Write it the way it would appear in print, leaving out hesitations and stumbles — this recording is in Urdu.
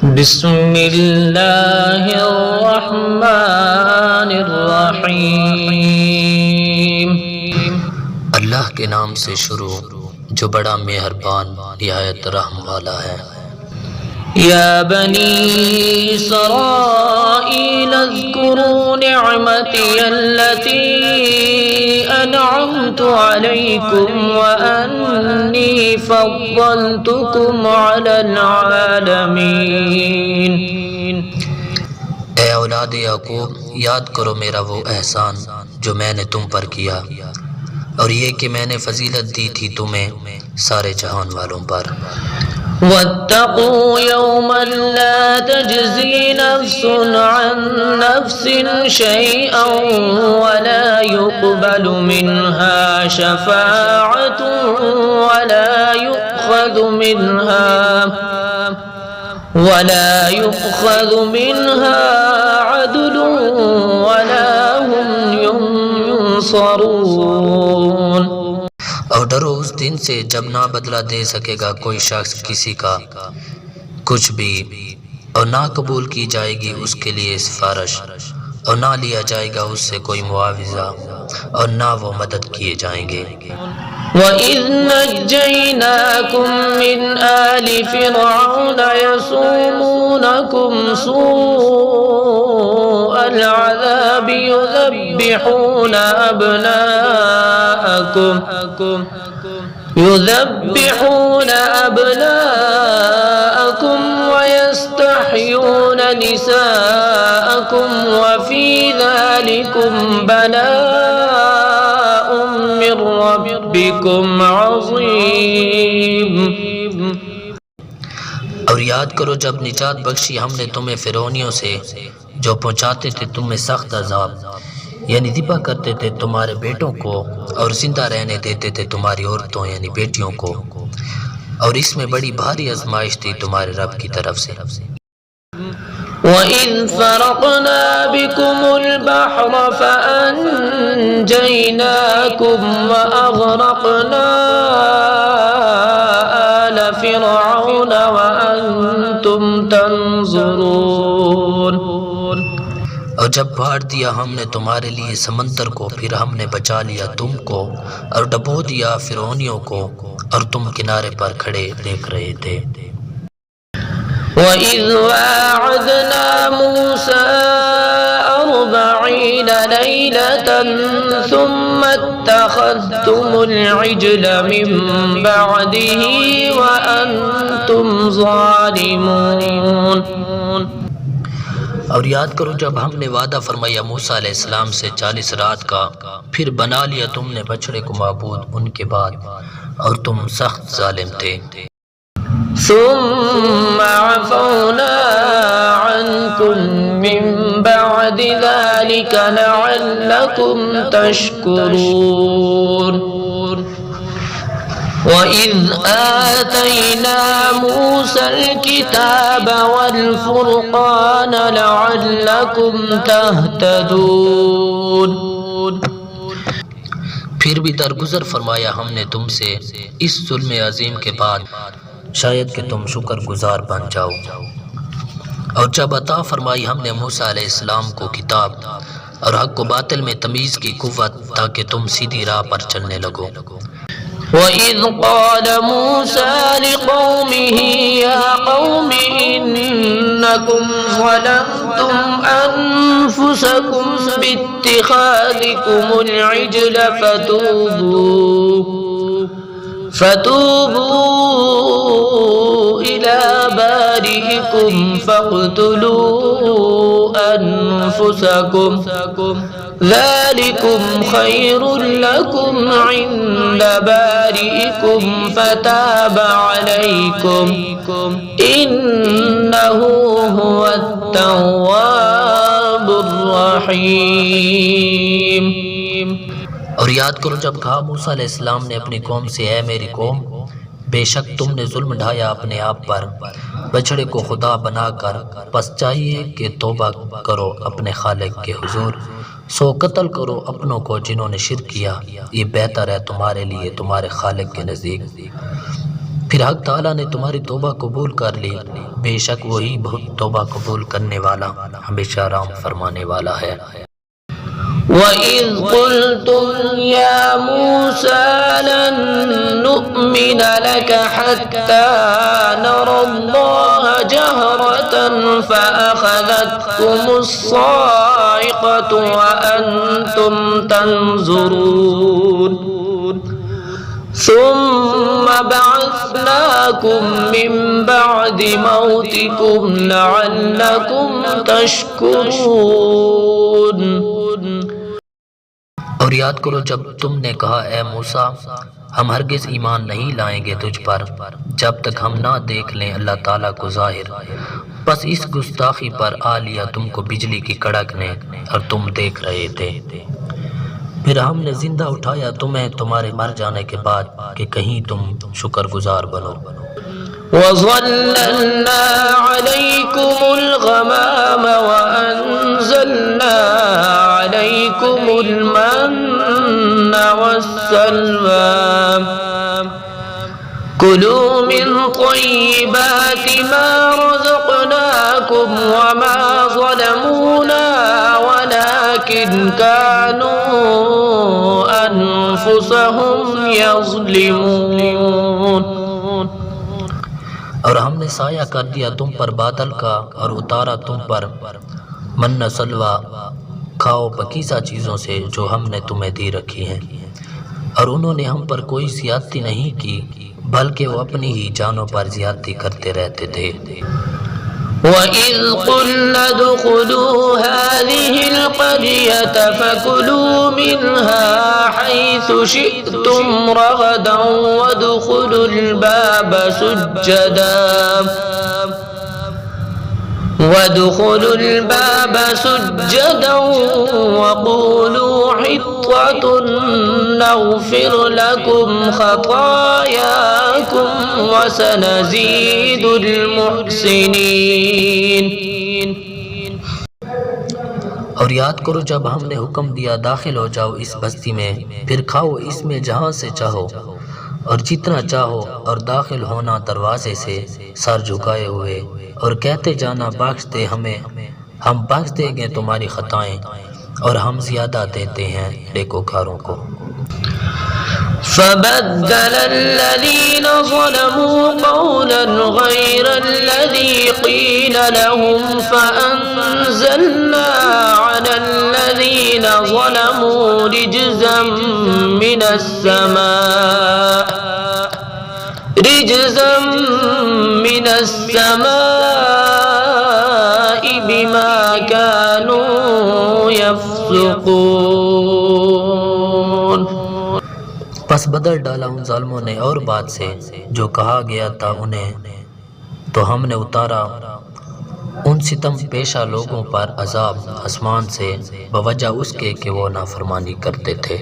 بسم اللہ الرحمن الرحیم۔ اللہ کے نام سے شروع جو بڑا مہربان نہایت رحم والا ہے۔ یا بنی اسرائیل اذکروا نعمتی التي انعمت علیکم وانی فضلتکم علی العالمین۔ اے اولاد یعقوب، یاد کرو میرا وہ احسان جو میں نے تم پر کیا، اور یہ کہ میں نے فضیلت دی تھی تمہیں سارے جہان والوں پر۔ واتقوا يوما لا تجزي نفس عن نفس شيئا ولا يقبل منها شفاعة ولا يؤخذ منها عدل ولا هم ينصرون۔ اور ڈرو اس دن سے جب نہ بدلہ دے سکے گا کوئی شخص کسی کا کچھ بھی، اور نہ قبول کی جائے گی اس کے لیے سفارش، اور نہ لیا جائے گا اس سے کوئی معاوضہ، اور نہ وہ مدد کیے جائیں گے۔ وَإِذْ نَجَّيْنَاكُمْ مِنْ آلِ فِرْعَوْنَ يَسُومُونَكُمْ سُوءَ الْعَذَابِ يُذَبِّحُونَ أَبْنَاءَكُمْ وَيَسْتَحْيُونَ نِسَاءَكُمْ وَفِي ذَلِكُمْ بَلَاءٌ مِّن رَّبِّكُمْ عَظِيمٌ۔ اور یاد کرو جب نجات بخشی ہم نے تمہیں فرعونیوں سے، جو پہنچاتے تھے تمہیں سخت عذاب، یعنی ذبح کرتے تھے تمہارے بیٹوں کو اور زندہ رہنے دیتے تھے تمہاری عورتوں یعنی بیٹیوں کو، اور اس میں بڑی بھاری آزمائش تھی تمہارے رب کی طرف سے۔ وَإِذْ فَرَقْنَا بِكُمُ الْبَحْرَ فَأَنْجَيْنَاكُمْ وَأَغْرَقْنَا آلَ فِرْعَوْنَ وَأَنْتُمْ تَنْظُرُونَ۔ اور جب پھاڑ دیا ہم نے تمہارے لیے سمندر کو، پھر ہم نے بچا لیا تم کو اور ڈبو دیا فرعونیوں کو، اور تم کنارے پر کھڑے دیکھ رہے تھے۔ وَإِذْ وَاعَدْنَا مُوسَىٰ 40 لَيْلَةً ثُمَّ اتَّخَذْتُمُ الْعِجْلَ مِن بَعْدِهِ وَأَنْتُمْ ظَالِمُونَ۔ اور یاد کرو جب ہم نے وعدہ فرمایا موسیٰ علیہ السلام سے 40 رات کا، پھر بنا لیا تم نے بچڑے کو معبود ان کے بعد، اور تم سخت ظالم تھے۔ ثم عفونا عنكم من بعد ذلك لعلكم تشكرون۔ وَإِذْ آتَيْنَا مُوسَى الْكِتَابَ وَالْفُرْقَانَ لَعَلَّكُمْ تَهْتَدُونَ۔ پھر بھی درگزر فرمایا ہم نے تم سے اس ظلم عظیم کے بعد، شاید کہ تم شکر گزار بن جاؤ۔ اور جب عطا فرمائی ہم نے موسیٰ علیہ السلام کو کتاب اور حق و باطل میں تمیز کی قوت، تاکہ تم سیدھی راہ پر چلنے لگو۔ وَإِذْ قَالَ مُوسَىٰ لِقَوْمِهِ يَا قَوْمِ إِنَّكُمْ ظَلَمْتُمْ أَنفُسَكُمْ بِاتِّخَاذِكُمُ الْعِجْلَ فَتُوبُوا إِلَىٰ بَارِئِكُمْ فَاقْتُلُوا أَنفُسَكُمْ ذَلِكُمْ خَيْرٌ لَكُمْ عِندَ بَارِئِكُمْ فَتَابَ عَلَيْكُمْ إِنَّهُ هُوَ التَّوَّابُ الرَّحِيمُ۔ اور یاد کرو جب کہا موسیٰ علیہ السلام نے اپنی قوم سے، اے میری قوم، بے شک تم نے ظلم ڈھایا اپنے آپ پر بچڑے کو خدا بنا کر، پس چاہیے کہ توبہ کرو اپنے خالق کے حضور، سو قتل کرو اپنوں کو جنہوں نے شرک کیا، یہ بہتر ہے تمہارے لیے تمہارے خالق کے نزدیک۔ پھر حق تعالیٰ نے تمہاری توبہ قبول کر لی، بے شک وہی بہت توبہ قبول کرنے والا ہمیشہ رحم فرمانے والا ہے۔ وَإِذْ قُلْتُمْ يَا مُوسَى لَن نُّؤْمِنَ لَكَ حَتَّى نَرَى اللَّهَ جَهْرَةً فَأَخَذَتْكُمُ الصَّاعِقَةُ وَأَنْتُمْ تَنظُرُونَ ثُمَّ بَعَثْنَاكُم مِّن بَعْدِ مَوْتِكُمْ لَعَلَّكُمْ تَشْكُرُونَ۔ اور یاد کرو جب تم نے کہا اے موسیٰ ہم ہرگز ایمان نہیں لائیں گے تجھ پر جب تک ہم نہ دیکھ لیں اللہ تعالیٰ کو ظاہر، بس اس گستاخی پر آ لیا تم کو بجلی کی کڑک نے اور تم دیکھ رہے تھے، پھر ہم نے زندہ اٹھایا تمہیں تمہارے مر جانے کے بعد کہ کہیں تم شکر گزار بنو۔ وَظَلَّلْنَا عَلَيْكُمُ الْغَمَامَ وَأَنزَلْنَا عَلَيْكُمُ الْمَنَّ وَالسَّلْوَىٰ كُلُوا مِن طَيِّبَاتِ مَا رَزَقْنَاكُمْ وَمَا ظَلَمُونَا وَلَٰكِن كَانُوا أَنفُسَهُمْ يَظْلِمُونَ۔ اور ہم نے سایہ کر دیا تم پر بادل کا اور اتارا تم پر من سلوہ، کھاؤ پکیزہ چیزوں سے جو ہم نے تمہیں دی رکھی ہیں، اور انہوں نے ہم پر کوئی زیادتی نہیں کی بلکہ وہ اپنی ہی جانوں پر زیادتی کرتے رہتے تھے۔ وَإِذْ قُلْنَا ادْخُلُوا هَٰذِهِ الْقَرْيَةَ فَكُلُوا مِنْهَا حَيْثُ شِئْتُمْ رَغَدًا وَادْخُلُوا الْبَابَ سُجَّدًا وَقُولُوا حِطَّةٌ نَّغْفِرْ لَكُمْ خَطَايَاكُمْ وَسَنَزِيدُ الْمُحْسِنِينَ۔ اور یاد کرو جب ہم نے حکم دیا داخل ہو جاؤ اس بستی میں، پھر کھاؤ اس میں جہاں سے چاہو اور جتنا چاہو، اور داخل ہونا دروازے سے سر جھکائے ہوئے، اور کہتے جانا بخش دے ہمیں، ہم بخش دیں گے تمہاری خطائیں، اور ہم زیادہ دیتے ہیں نیکوکاروں کو۔ فَبَدَّلَ الَّذِينَ ظَلَمُوا قَوْلًا غَيْرَ الَّذِي قِيلَ لَهُمْ فَأَنزَلْنَا عَلَى الَّذِينَ ظَلَمُوا رِجْزًا مِّنَ السَّمَاءِ بِمَا كَانُوا يَفْسُقُونَ۔ پس بدل ڈالا ان ظالموں نے اور بات سے جو کہا گیا تھا انہیں، تو ہم نے اتارا ان ستم پیشہ لوگوں پر عذاب آسمان سے بوجہ اس کے کہ وہ نافرمانی کرتے تھے۔